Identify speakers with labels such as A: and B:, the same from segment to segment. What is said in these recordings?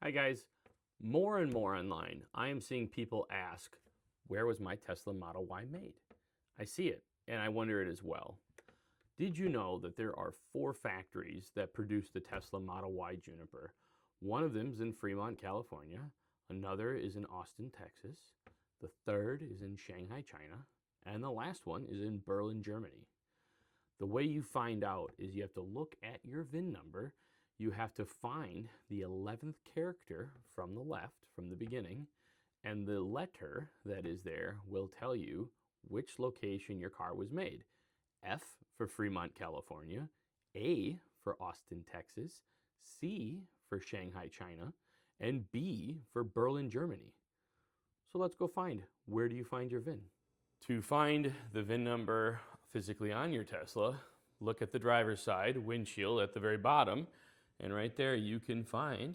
A: Hi guys, more and more online, I am seeing people ask, where was my Tesla Model Y made? I see it, and I wonder it as well. Did you know that there are 4 factories that produce the Tesla Model Y Juniper? One of them is in Fremont, California, another is in Austin, Texas, the third is in Shanghai, China, and the last one is in Berlin, Germany. The way you find out is you have to look at your VIN number. You have to find the 11th character from the left, from the beginning, and the letter that is there will tell you which location your car was made. F for Fremont, California, A for Austin, Texas, C for Shanghai, China, and B for Berlin, Germany. So let's go find, where do you find your VIN? To find the VIN number physically on your Tesla, look at the driver's side windshield at the very bottom, and right there you can find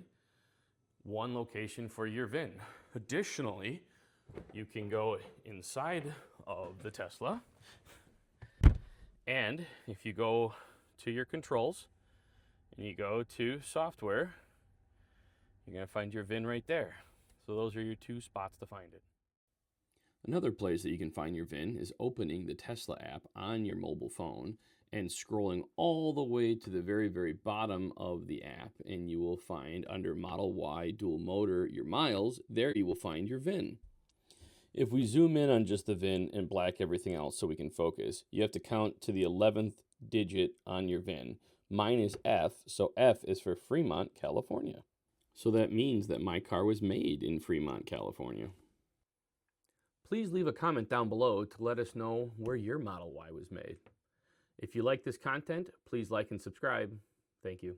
A: one location for your VIN. Additionally, you can go inside of the Tesla, and if you go to your controls and you go to software, you're going to find your VIN right there. So those are your 2 spots to find it. Another place that you can find your VIN is opening the Tesla app on your mobile phone and scrolling all the way to the very, very bottom of the app, and you will find under Model Y Dual Motor your miles. There you will find your VIN. If we zoom in on just the VIN and black everything else so we can focus, you have to count to the 11th digit on your VIN. Mine is F, so F is for Fremont, California. So that means that my car was made in Fremont, California. Please leave a comment down below to let us know where your Model Y was made. If you like this content, please like and subscribe. Thank you.